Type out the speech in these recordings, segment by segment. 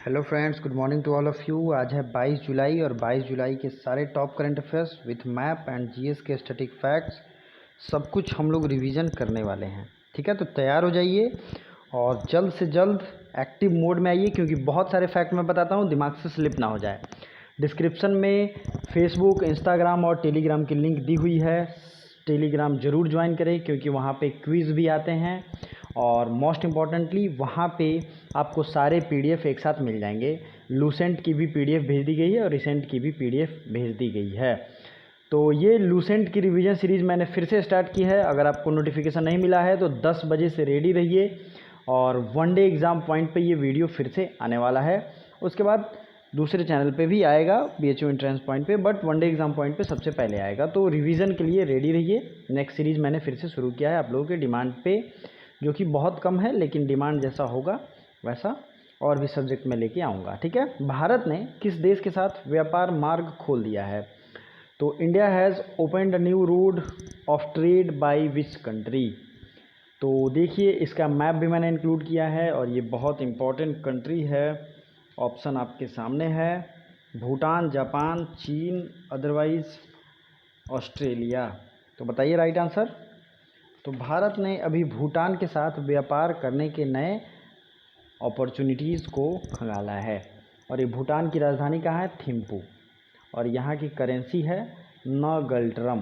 Hello friends, good morning to all of you. आज है 22 जुलाई और 22 जुलाई के सारे top current affairs with map and GS के स्टैटिक फैक्ट्स सब कुछ हम लोग रिवीजन करने वाले हैं। ठीक है, तो तैयार हो जाइए और जल्द से जल्द एक्टिव मोड में आइए, क्योंकि बहुत सारे फैक्ट मैं बताता हूँ, दिमाग से स्लिप ना हो जाए। डिस्क्रिप्शन में फेसबुक, इंस्टाग्राम और टेलीग्राम की लिंक दी हुई है। टेलीग्राम ज़रूर ज्वाइन करें, क्योंकि वहाँ पे क्विज़ भी आते हैं और मोस्ट इम्पॉर्टेंटली वहाँ पे आपको सारे पीडीएफ एक साथ मिल जाएंगे। लूसेंट की भी पीडीएफ भेज दी गई है और रिसेंट की भी पीडीएफ भेज दी गई है। तो ये लूसेंट की रिवीजन सीरीज़ मैंने फिर से स्टार्ट की है। अगर आपको नोटिफिकेशन नहीं मिला है तो 10 बजे से रेडी रहिए और वनडे एग्ज़ाम पॉइंट पे ये वीडियो फिर से आने वाला है। उसके बाद दूसरे चैनल पे भी आएगा बीएचयू एंट्रेंस पॉइंट पे, बट वनडे एग्ज़ाम पॉइंट पे सबसे पहले आएगा। तो रिवीजन के लिए रेडी रहिए। नेक्स्ट सीरीज़ मैंने फिर से शुरू किया है आप लोगों के डिमांड पे, जो कि बहुत कम है, लेकिन डिमांड जैसा होगा वैसा और भी सब्जेक्ट में लेके आऊँगा। ठीक है, भारत ने किस देश के साथ व्यापार मार्ग खोल दिया है? तो India has opened a new root of trade by which country? तो देखिए, इसका मैप भी मैंने इंक्लूड किया है और ये बहुत इम्पॉर्टेंट कंट्री है। ऑप्शन आपके सामने है, भूटान, जापान, चीन, अदरवाइज़ ऑस्ट्रेलिया। तो बताइए राइट आंसर। तो भारत ने अभी भूटान के साथ व्यापार करने के नए अपॉर्चुनिटीज़ को खंगाला है और ये भूटान की राजधानी कहाँ है? थिम्पू। और यहाँ की करेंसी है नगल्ट्रम।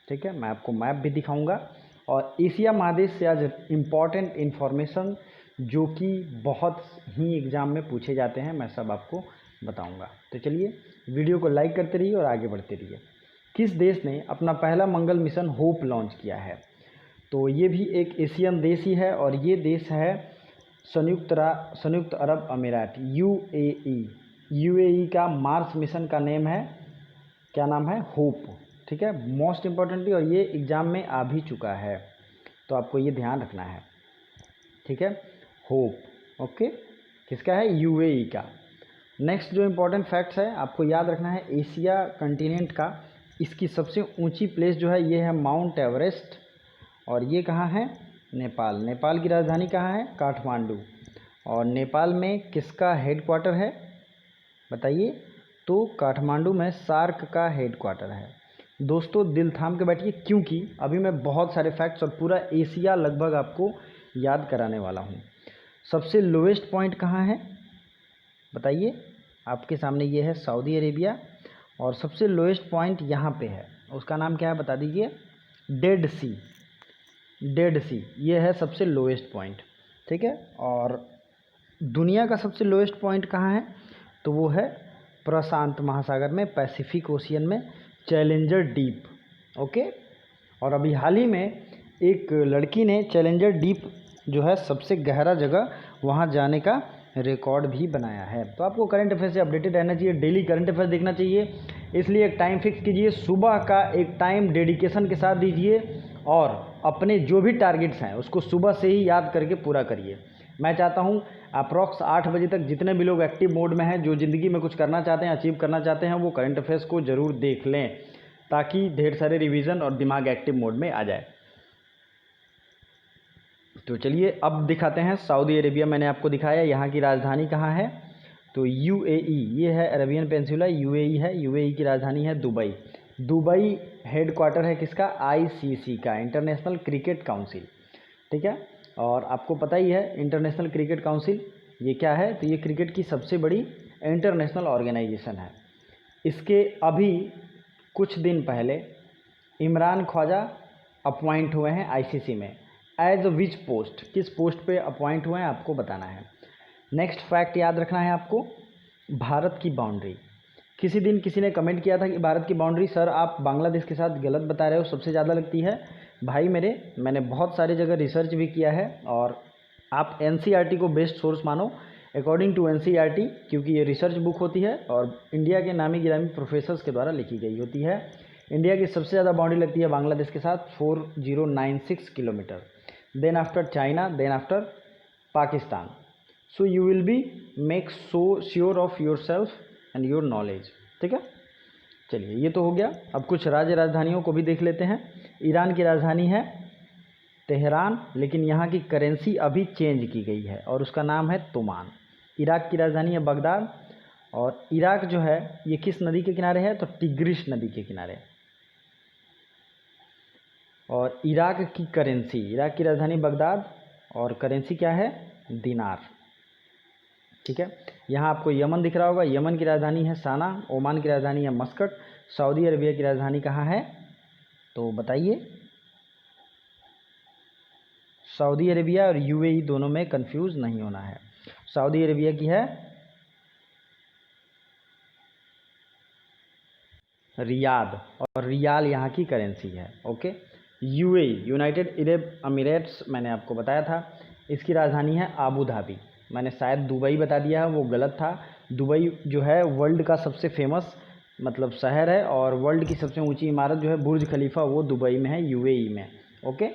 ठीक है, मैं आपको मैप भी दिखाऊंगा और एशिया महादेश से आज इम्पॉर्टेंट इन्फॉर्मेशन जो कि बहुत ही एग्ज़ाम में पूछे जाते हैं, मैं सब आपको बताऊंगा। तो चलिए वीडियो को लाइक करते रहिए और आगे बढ़ते रहिए। किस देश ने अपना पहला मंगल मिशन होप लॉन्च किया है? तो ये भी एक एशियन देश ही है और ये देश है संयुक्त अरब अमीरात, यूएई। यूएई का मार्स मिशन का नेम है, क्या नाम है? होप। ठीक है, मोस्ट इम्पॉर्टेंटली, और ये एग्ज़ाम में आ भी चुका है, तो आपको ये ध्यान रखना है। ठीक है, होप। ओके, किसका है? यूएई का। नेक्स्ट जो इम्पोर्टेंट फैक्ट्स है आपको याद रखना है, एशिया कंटिनेंट का इसकी सबसे ऊंची प्लेस जो है ये है माउंट एवरेस्ट, और ये कहाँ है? नेपाल। नेपाल की राजधानी कहाँ है? काठमांडू। और नेपाल में किसका हेडक्वार्टर है बताइए? तो काठमांडू में सार्क का हेडक्वार्टर है। दोस्तों दिल थाम के बैठिए, क्योंकि अभी मैं बहुत सारे फैक्ट्स और पूरा एशिया लगभग आपको याद कराने वाला हूँ। सबसे लोएस्ट पॉइंट कहाँ है बताइए? आपके सामने ये है सऊदी अरेबिया, और सबसे लोएस्ट पॉइंट यहाँ पे है, उसका नाम क्या है बता दीजिए? डेड सी। डेड सी ये है सबसे लोएस्ट पॉइंट। ठीक है, और दुनिया का सबसे लोएस्ट पॉइंट कहाँ है? तो वो है प्रशांत महासागर में, पैसिफिक ओशियन में, चैलेंजर डीप। ओके, और अभी हाल ही में एक लड़की ने चैलेंजर डीप जो है सबसे गहरा जगह वहाँ जाने का रिकॉर्ड भी बनाया है। तो आपको करंट अफेयर से अपडेटेड रहना चाहिए, डेली करंट अफेयर देखना चाहिए, इसलिए एक टाइम फिक्स कीजिए, सुबह का एक टाइम डेडिकेशन के साथ दीजिए और अपने जो भी टारगेट्स हैं उसको सुबह से ही याद करके पूरा करिए। मैं चाहता हूँ अप्रॉक्स 8 बजे तक जितने भी लोग एक्टिव मोड में हैं, जो ज़िंदगी में कुछ करना चाहते हैं, अचीव करना चाहते हैं, वो करंट अफेयर्स को ज़रूर देख लें, ताकि ढेर सारे रिवीजन और दिमाग एक्टिव मोड में आ जाए। तो चलिए अब दिखाते हैं सऊदी अरेबिया। मैंने आपको दिखाया यहाँ की राजधानी कहाँ है, तो यूएई, ये है अरेबियन पेंसिला, यूएई है। यूएई की राजधानी है दुबई। दुबई हेडक्वार्टर है किसका? आईसीसी का, इंटरनेशनल क्रिकेट काउंसिल। ठीक है, और आपको पता ही है इंटरनेशनल क्रिकेट काउंसिल ये क्या है? तो ये क्रिकेट की सबसे बड़ी इंटरनेशनल ऑर्गेनाइजेशन है। इसके अभी कुछ दिन पहले इमरान ख्वाजा अपॉइंट हुए हैं आईसीसी में। एज विच पोस्ट, किस पोस्ट पे अपॉइंट हुए हैं आपको बताना है। नेक्स्ट फैक्ट याद रखना है आपको, भारत की बाउंड्री। किसी दिन किसी ने कमेंट किया था कि भारत की बाउंड्री सर आप बांग्लादेश के साथ गलत बता रहे हो, सबसे ज़्यादा लगती है। भाई मेरे, मैंने बहुत सारी जगह रिसर्च भी किया है और आप एनसीईआरटी को बेस्ट सोर्स मानो, अकॉर्डिंग टू एनसीईआरटी, क्योंकि ये रिसर्च बुक होती है और इंडिया के नामी गिरामी प्रोफेसर्स के द्वारा लिखी गई होती है। इंडिया की सबसे ज़्यादा बाउंड्री लगती है बांग्लादेश के साथ, 4096 kilometre, then after China, then after Pakistan. So you will be make so sure of your self and your knowledge. ठीक है, चलिए ये तो हो गया। अब कुछ राज्य राजधानियों को भी देख लेते हैं। ईरान की राजधानी है तेहरान, लेकिन यहाँ की करेंसी अभी चेंज की गई है और उसका नाम है तोमान। इराक की राजधानी है बगदाद। और इराक जो है ये किस नदी के किनारे है, तो टिग्रिस नदी के किनारे। और इराक की करेंसी, इराक की राजधानी बगदाद और करेंसी क्या है, दिनार। ठीक है, यहाँ आपको यमन दिख रहा होगा, यमन की राजधानी है साना, ओमान की राजधानी है मस्कट, सऊदी अरबिया की राजधानी कहाँ है, तो बताइए। सऊदी अरबिया और यूएई दोनों में कंफ्यूज नहीं होना है। सऊदी अरबिया की है रियाद और रियाल यहाँ की करेंसी है। Okay, UAE United Arab Emirates मैंने आपको बताया था, इसकी राजधानी है आबू धाबी। मैंने शायद दुबई बता दिया है, वो गलत था। दुबई जो है वर्ल्ड का सबसे फेमस मतलब शहर है, और वर्ल्ड की सबसे ऊंची इमारत जो है बुर्ज खलीफा वो दुबई में है, यूएई में। ओके,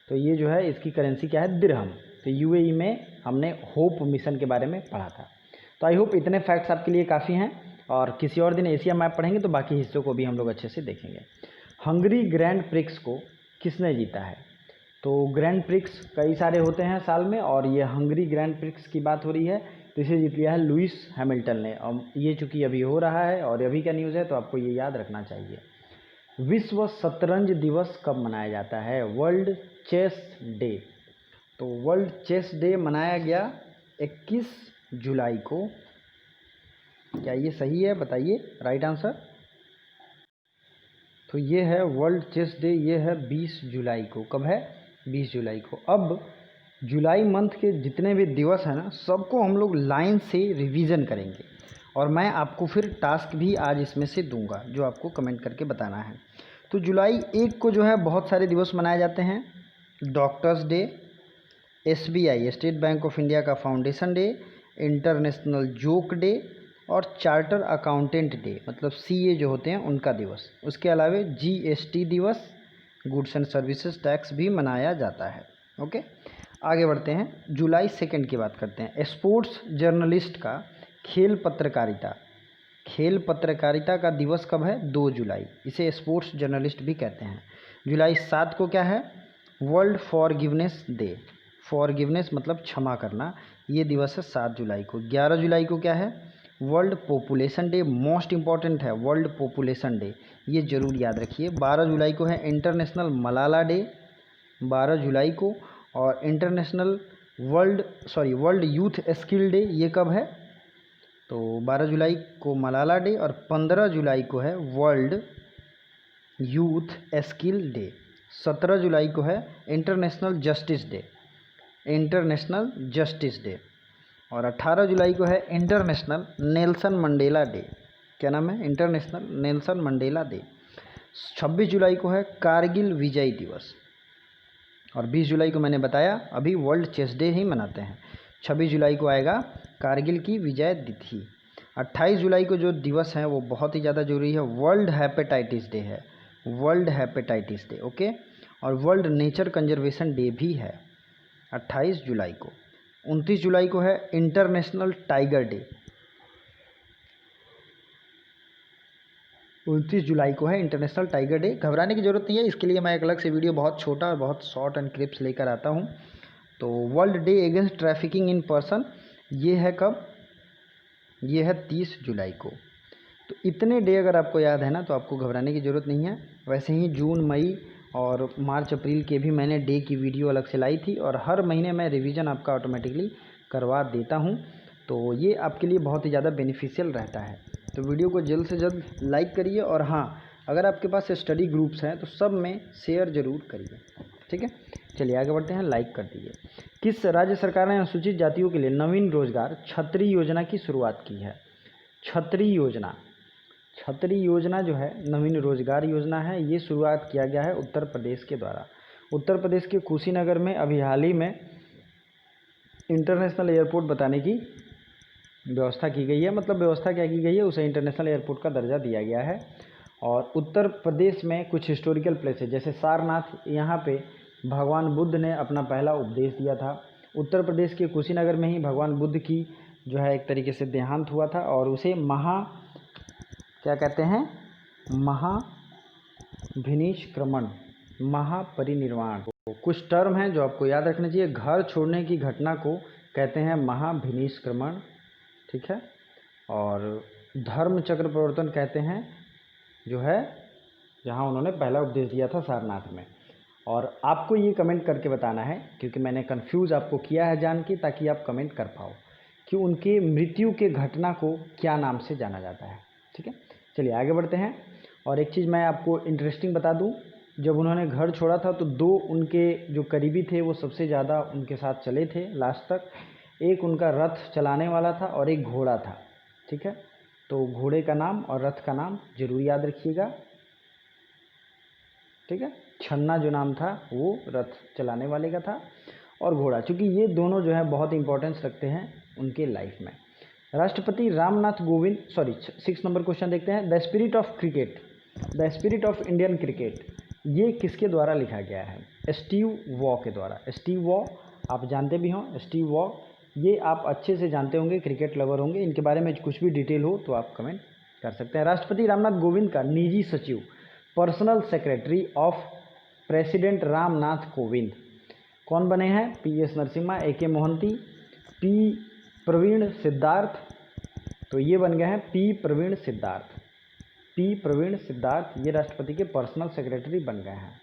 तो ये जो है इसकी करेंसी क्या है, दिरहम। तो यूएई में हमने होप मिशन के बारे में पढ़ा था। तो आई होप इतने फैक्ट्स आपके लिए काफ़ी हैं, और किसी और दिन एशिया मैप पढ़ेंगे तो बाकी हिस्सों को भी हम लोग अच्छे से देखेंगे। हंगरी ग्रैंड प्रिक्स को किसने जीता है, तो ग्रैंड प्रिक्स कई सारे होते हैं साल में, और ये हंगरी ग्रैंड प्रिक्स की बात हो रही है, तो इसे जीत लिया है लुइस हैमिल्टन ने। और ये चूँकि अभी हो रहा है और अभी का न्यूज़ है, तो आपको ये याद रखना चाहिए। विश्व शतरंज दिवस कब मनाया जाता है, वर्ल्ड चेस डे। तो वर्ल्ड चेस डे मनाया गया 21 जुलाई को। क्या ये सही है, बताइए राइट आंसर। तो ये है वर्ल्ड चेस डे, ये है 20 जुलाई को। कब है, 20 जुलाई को। अब जुलाई मंथ के जितने भी दिवस हैं ना, सबको हम लोग लाइन से रिवीजन करेंगे, और मैं आपको फिर टास्क भी आज इसमें से दूंगा जो आपको कमेंट करके बताना है। तो जुलाई 1 को जो है बहुत सारे दिवस मनाए जाते हैं। Doctors day, SBI State Bank of India का foundation day, international joke day, और चार्टर अकाउंटेंट डे मतलब सीए जो होते हैं उनका दिवस। उसके अलावा जीएसटी दिवस, गुड्स एंड सर्विसेज टैक्स भी मनाया जाता है। ओके, आगे बढ़ते हैं। जुलाई 2 की बात करते हैं। स्पोर्ट्स जर्नलिस्ट का खेल पत्रकारिता का दिवस कब है, 2 जुलाई। इसे स्पोर्ट्स जर्नलिस्ट भी कहते हैं। जुलाई 7 को क्या है, वर्ल्ड फॉरगिवनेस डे। फॉरगिवनेस मतलब क्षमा करना, ये दिवस है 7 जुलाई को। 11 जुलाई को क्या है, world population day. Most important है वर्ल्ड पॉपुलेशन डे, ये जरूर याद रखिए। 12 जुलाई को है इंटरनेशनल मलाला डे, 12 जुलाई को। और international world youth skill day, ये कब है, तो 12 जुलाई को मलाला डे, और 15 जुलाई को है वर्ल्ड यूथ स्किल डे। 17 जुलाई को है इंटरनेशनल जस्टिस डे। और 18 जुलाई को है इंटरनेशनल नेल्सन मंडेला डे। क्या नाम है, इंटरनेशनल नेल्सन मंडेला डे। 26 जुलाई को है कारगिल विजय दिवस। और 20 जुलाई को मैंने बताया अभी वर्ल्ड चेस डे ही मनाते हैं। 26 जुलाई को आएगा कारगिल की विजय तिथि। 28 जुलाई को जो दिवस है वो बहुत ही ज़्यादा जरूरी है, वर्ल्ड हेपेटाइटिस डे है, वर्ल्ड हेपेटाइटिस डे। ओके, और वर्ल्ड नेचर कंजर्वेशन डे भी है 28 जुलाई को। 29 जुलाई को है इंटरनेशनल टाइगर डे। 29 जुलाई को है इंटरनेशनल टाइगर डे। घबराने की ज़रूरत नहीं है, इसके लिए मैं एक अलग से वीडियो बहुत छोटा और बहुत शॉर्ट एंड क्लिप्स लेकर आता हूँ। तो world day against trafficking in person, ये है कब, ये है 30 जुलाई को। तो इतने डे अगर आपको याद है ना, तो आपको घबराने की ज़रूरत नहीं है। वैसे ही जून, मई और मार्च, अप्रैल के भी मैंने डे की वीडियो अलग से लाई थी, और हर महीने मैं रिवीजन आपका ऑटोमेटिकली करवा देता हूँ। तो ये आपके लिए बहुत ही ज़्यादा बेनिफिशियल रहता है। तो वीडियो को जल्द से जल्द लाइक करिए, और हाँ, अगर आपके पास स्टडी ग्रुप्स हैं तो सब में शेयर ज़रूर करिए। ठीक है, चलिए आगे बढ़ते हैं, लाइक कर दीजिए। किस राज्य सरकार ने अनुसूचित जातियों के लिए नवीन रोजगार छतरी योजना की शुरुआत की है। छतरी योजना जो है नवीन रोजगार योजना है, ये शुरुआत किया गया है उत्तर प्रदेश के द्वारा। उत्तर प्रदेश के कुशीनगर में अभी हाल ही में इंटरनेशनल एयरपोर्ट बताने की व्यवस्था की गई है। मतलब व्यवस्था क्या की गई है, उसे इंटरनेशनल एयरपोर्ट का दर्जा दिया गया है। और उत्तर प्रदेश में कुछ हिस्टोरिकल प्लेस है, जैसे सारनाथ, यहाँ पे भगवान बुद्ध ने अपना पहला उपदेश दिया था। उत्तर प्रदेश के कुशीनगर में ही भगवान बुद्ध की जो है एक तरीके से देहांत हुआ था, और उसे क्या कहते हैं, महाभिनिष्क्रमण, महापरिनिर्वाण। तो कुछ टर्म हैं जो आपको याद रखना चाहिए। घर छोड़ने की घटना को कहते हैं महाभिनिष्क्रमण, ठीक है। और धर्म चक्र प्रवर्तन कहते हैं जो है जहाँ उन्होंने पहला उपदेश दिया था सारनाथ में। और आपको ये कमेंट करके बताना है, क्योंकि मैंने कंफ्यूज आपको किया है जान के, ताकि आप कमेंट कर पाओ कि उनके मृत्यु के घटना को क्या नाम से जाना जाता है, ठीक है। चलिए आगे बढ़ते हैं। और एक चीज़ मैं आपको इंटरेस्टिंग बता दूं, जब उन्होंने घर छोड़ा था तो दो उनके जो करीबी थे वो सबसे ज़्यादा उनके साथ चले थे लास्ट तक। एक उनका रथ चलाने वाला था और एक घोड़ा था, ठीक है। तो घोड़े का नाम और रथ का नाम जरूर याद रखिएगा, ठीक है। छन्ना जो नाम था वो रथ चलाने वाले का था, और घोड़ा, चूँकि ये दोनों जो है बहुत इंपॉर्टेंस रखते हैं उनके लाइफ में। राष्ट्रपति रामनाथ कोविंद, 6 नंबर क्वेश्चन देखते हैं। The spirit of cricket, the spirit of Indian cricket, ये किसके द्वारा लिखा गया है? स्टीव वॉ के द्वारा। स्टीव वॉ आप जानते भी हों, स्टीव वॉ ये आप अच्छे से जानते होंगे, क्रिकेट लवर होंगे, इनके बारे में कुछ भी डिटेल हो तो आप कमेंट कर सकते हैं। राष्ट्रपति रामनाथ कोविंद का निजी सचिव, personal secretary of president Ramnath Kovind कौन बने हैं? PS Narasimha, AK Mohanty, P Praveen Siddharth. तो ये बन गए हैं P प्रवीण सिद्धार्थ। P प्रवीण सिद्धार्थ ये राष्ट्रपति के पर्सनल सेक्रेटरी बन गए हैं।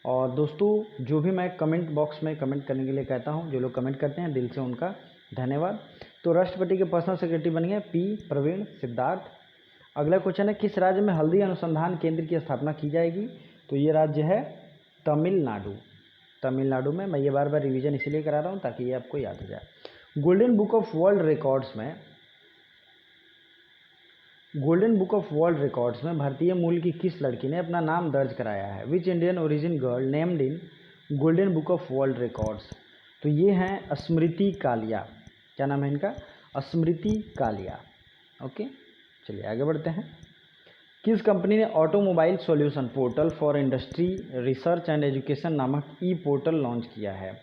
और दोस्तों जो भी मैं कमेंट बॉक्स में कमेंट करने के लिए कहता हूँ, जो लोग कमेंट करते हैं दिल से उनका धन्यवाद। तो राष्ट्रपति के पर्सनल सेक्रेटरी बन गए P प्रवीण सिद्धार्थ। अगला क्वेश्चन है, किस राज्य में हल्दी अनुसंधान केंद्र की स्थापना की जाएगी? तो ये राज्य है तमिलनाडु। तमिलनाडु में, मैं ये बार बार रिवीजन इसलिए करा रहा हूँ ताकि ये आपको याद हो जाए। Golden Book of World Records में, Golden Book of World Records में भारतीय मूल की किस लड़की ने अपना नाम दर्ज कराया है? Which Indian origin girl named in golden Book of World records? तो ये हैं स्मृति कालिया। क्या नाम है इनका? स्मृति कालिया। ओके, चलिए आगे बढ़ते हैं। किस कंपनी ने automobile solution portal for industry research and education नामक ई पोर्टल लॉन्च किया है?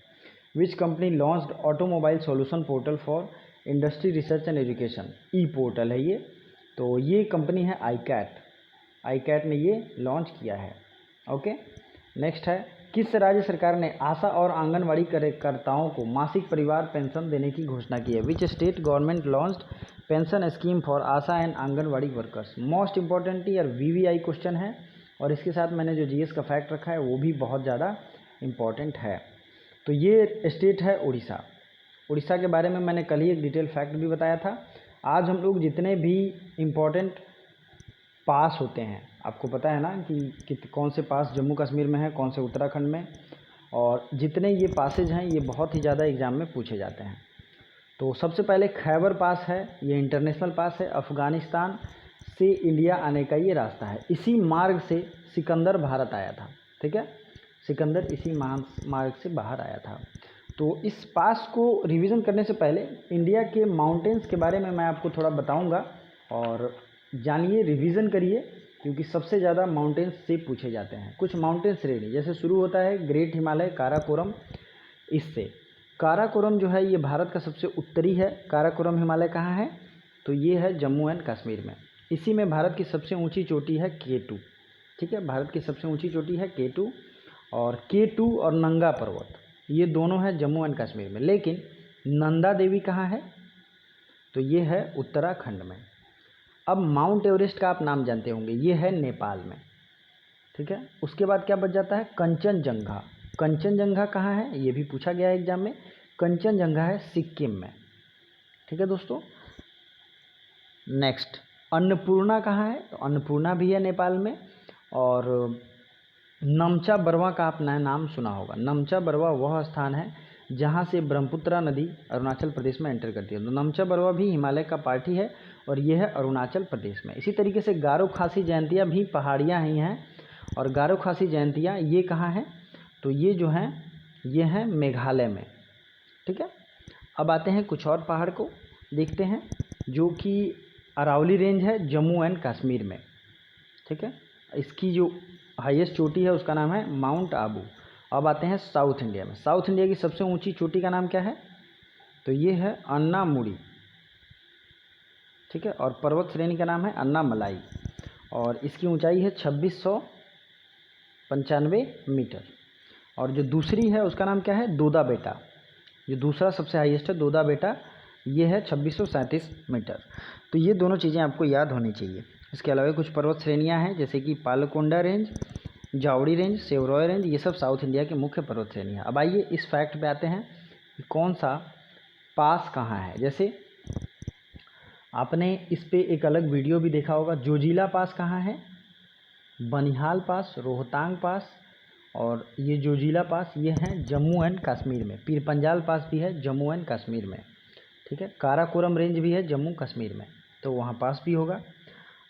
Which company launched automobile solution portal for industry research and education? E portal है ये। तो ये कंपनी है आईकैट। आईकैट ने ये लॉन्च किया है। ओके, नेक्स्ट है, किस राज्य सरकार ने आशा और आंगनवाड़ी कार्यकर्ताओं को मासिक परिवार पेंशन देने की घोषणा की है? Which state government launched pension scheme for Asha and anganwadi workers? Most importantly और VVI क्वेश्चन है, और इसके साथ मैंने जो GS का फैक्ट रखा है वो भी बहुत ज़्यादा इम्पॉर्टेंट है। तो ये स्टेट है उड़ीसा। उड़ीसा के बारे में मैंने कल ही एक डिटेल फैक्ट भी बताया था। आज हम लोग जितने भी इम्पॉर्टेंट पास होते हैं, आपको पता है ना कि कौन से पास जम्मू कश्मीर में है, कौन से उत्तराखंड में, और जितने ये पासेज हैं ये बहुत ही ज़्यादा एग्ज़ाम में पूछे जाते हैं। तो सबसे पहले खैबर पास है, ये इंटरनेशनल पास है। अफ़गानिस्तान से इंडिया आने का ये रास्ता है। इसी मार्ग से सिकंदर भारत आया था, ठीक है। सिकंदर इसी मार्ग से बाहर आया था। तो इस पास को रिवीजन करने से पहले इंडिया के माउंटेन्स के बारे में मैं आपको थोड़ा बताऊंगा, और जानिए, रिवीजन करिए, क्योंकि सबसे ज़्यादा माउंटेन्स से पूछे जाते हैं। कुछ माउंटेन श्रेणी जैसे शुरू होता है ग्रेट हिमालय काराकोरम, इससे काराकोरम जो है ये भारत का सबसे उत्तरी है। काराकोरम हिमालय कहाँ है? तो ये है जम्मू एंड कश्मीर में। इसी में भारत की सबसे ऊंची चोटी है K2, ठीक है। भारत की सबसे ऊंची चोटी है K2, और K2 और नंगा पर्वत ये दोनों हैं जम्मू एंड कश्मीर में। लेकिन नंदा देवी कहाँ है? तो ये है उत्तराखंड में। अब माउंट एवरेस्ट का आप नाम जानते होंगे, ये है नेपाल में, ठीक है। उसके बाद क्या बच जाता है? कंचनजंगा। कंचनजंगा कहाँ है? ये भी पूछा गया है एग्जाम में। कंचनजंगा है सिक्किम में, ठीक है दोस्तों। नेक्स्ट, अन्नपूर्णा कहाँ है? तो अन्नपूर्णा भी है नेपाल में। और नमचा बरवा का आपने नाम सुना होगा। नमचा बरवा वह स्थान है जहाँ से ब्रह्मपुत्रा नदी अरुणाचल प्रदेश में एंटर करती है। तो नमचा बरवा भी हिमालय का पार्ट ही है, और ये है अरुणाचल प्रदेश में। इसी तरीके से गारो खासी जयंतिया भी पहाड़ियाँ ही हैं, और गारो खासी जयंतिया ये कहाँ है? तो ये जो हैं ये हैं मेघालय में, ठीक है। अब आते हैं कुछ और पहाड़ को देखते हैं, जो कि अरावली रेंज है जम्मू एंड कश्मीर में, ठीक है। इसकी जो हाईएस्ट चोटी है उसका नाम है माउंट आबू। अब आते हैं साउथ इंडिया में। साउथ इंडिया की सबसे ऊंची चोटी का नाम क्या है? तो ये है अन्नामुड़ी, ठीक है। और पर्वत श्रेणी का नाम है अन्नामलाई, और इसकी ऊंचाई है 2695 मीटर। और जो दूसरी है उसका नाम क्या है? दोदा बेटा। जो दूसरा सबसे हाईएस्ट है दोदा बेटा, ये है 2637 मीटर। तो ये दोनों चीज़ें आपको याद होनी चाहिए। इसके अलावा कुछ पर्वत श्रेणियाँ हैं जैसे कि Palkonda range, Javadi range, Shevaroy range, ये सब साउथ इंडिया के मुख्य पर्वत श्रेणियाँ। अब आइए इस फैक्ट पे आते हैं कि कौन सा पास कहाँ है। जैसे आपने इस पे एक अलग वीडियो भी देखा होगा, जोजिला पास कहाँ है, बनिहाल पास, रोहतांग पास, और ये जोजिला पास ये हैं जम्मू एंड कश्मीर में। पीर पंजाल पास भी है जम्मू एंड कश्मीर में, ठीक है। काराकोरम रेंज भी है जम्मू कश्मीर में, तो वहाँ पास भी होगा।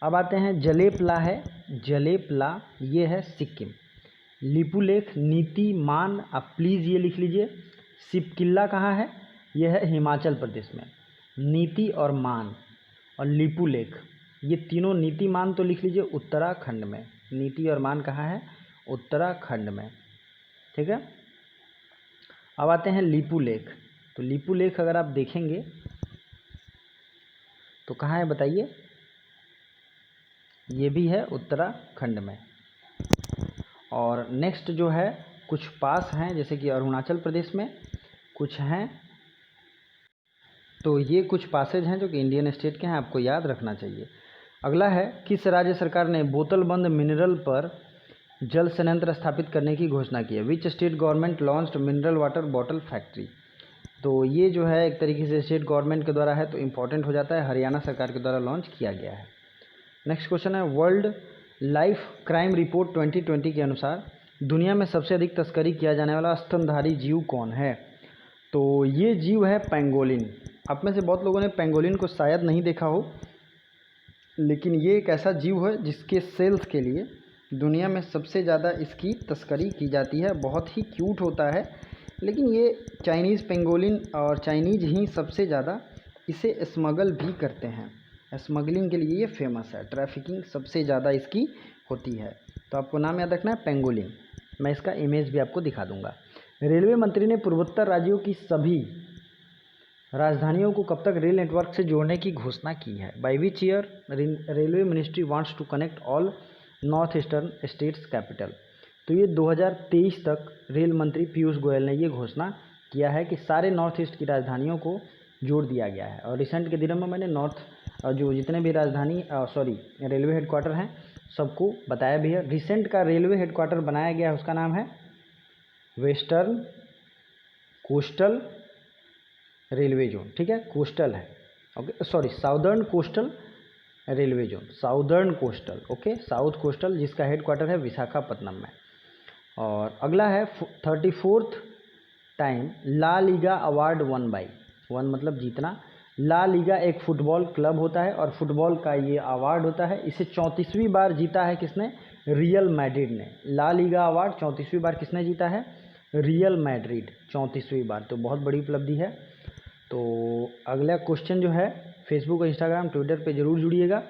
अब आते हैं जलेपला है, जलेपला ये है सिक्किम। लिपुलेख, नीति, मान, आप प्लीज़ ये लिख लीजिए। सिपकिल्ला कहाँ है, यह है हिमाचल प्रदेश में। नीति और मान और लिपुलेख ये तीनों, नीति मान तो लिख लीजिए उत्तराखंड में, नीति और मान कहाँ है, उत्तराखंड में, ठीक है। अब आते हैं लिपुलेख। तो लिपुलेख अगर आप देखेंगे तो कहाँ है बताइए, ये भी है उत्तराखंड में। और नेक्स्ट जो है कुछ पास हैं जैसे कि अरुणाचल प्रदेश में कुछ हैं। तो ये कुछ पासेज हैं जो कि इंडियन स्टेट के हैं, आपको याद रखना चाहिए। अगला है, किस राज्य सरकार ने बोतल बंद मिनरल पर जल संयंत्र स्थापित करने की घोषणा की है। Which state government launched mineral water bottle factory. तो ये जो है एक तरीके से स्टेट गवर्नमेंट के द्वारा है तो इम्पॉर्टेंट हो जाता है, हरियाणा सरकार के द्वारा लॉन्च किया गया है। नेक्स्ट क्वेश्चन है, वर्ल्ड लाइफ क्राइम रिपोर्ट 2020 के अनुसार दुनिया में सबसे अधिक तस्करी किया जाने वाला स्तनधारी जीव कौन है। तो ये जीव है पेंगोलिन। आप में से बहुत लोगों ने पेंगोलिन को शायद नहीं देखा हो, लेकिन ये एक ऐसा जीव है जिसके सेल्स के लिए दुनिया में सबसे ज़्यादा इसकी तस्करी की जाती है। बहुत ही क्यूट होता है, लेकिन ये चाइनीज़ पेंगोलिन और चाइनीज़ ही सबसे ज़्यादा इसे स्मगल भी करते हैं। स्मगलिंग के लिए ये फेमस है, ट्रैफिकिंग सबसे ज़्यादा इसकी होती है। तो आपको नाम याद रखना है पेंगोलिन। मैं इसका इमेज भी आपको दिखा दूंगा। रेलवे मंत्री ने पूर्वोत्तर राज्यों की सभी राजधानियों को कब तक रेल नेटवर्क से जोड़ने की घोषणा की है। By which year railway ministry wants to connect all north eastern states capital. तो ये 2023 तक रेल मंत्री पीयूष गोयल ने ये घोषणा किया है कि सारे नॉर्थ ईस्ट की राजधानियों को जोड़ दिया गया है। और रिसेंट के दिनों में मैंने नॉर्थ जो जितने भी रेलवे हेडक्वार्टर हैं सबको बताया भी है। रिसेंट का रेलवे हेडक्वार्टर बनाया गया है, उसका नाम है वेस्टर्न कोस्टल रेलवे जोन, ठीक है, कोस्टल है, okay, sorry southern coastal railway zone, southern coastal, okay, south coastal, जिसका हेडक्वार्टर है विशाखापट्टनम में। और अगला है 34th time La Liga award 1/1 मतलब जीतना। ला लीगा एक फुटबॉल क्लब होता है और फुटबॉल का ये अवार्ड होता है। इसे 34वीं बार जीता है किसने, रियल मैड्रिड ने। ला लीगा अवार्ड 34वीं बार किसने जीता है, रियल मैड्रिड, 34वीं बार, तो बहुत बड़ी उपलब्धि है। तो अगला क्वेश्चन जो है, फेसबुक और इंस्टाग्राम ट्विटर पे जरूर जुड़िएगा।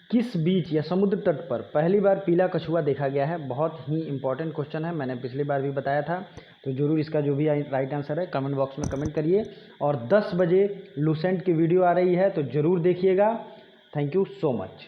किस बीच या समुद्र तट पर पहली बार पीला कछुआ देखा गया है। बहुत ही इंपॉर्टेंट क्वेश्चन है, मैंने पिछली बार भी बताया था। तो जरूर इसका जो भी राइट आंसर है कमेंट बॉक्स में कमेंट करिए। और 10 बजे लूसेंट की वीडियो आ रही है तो ज़रूर देखिएगा। Thank you so much.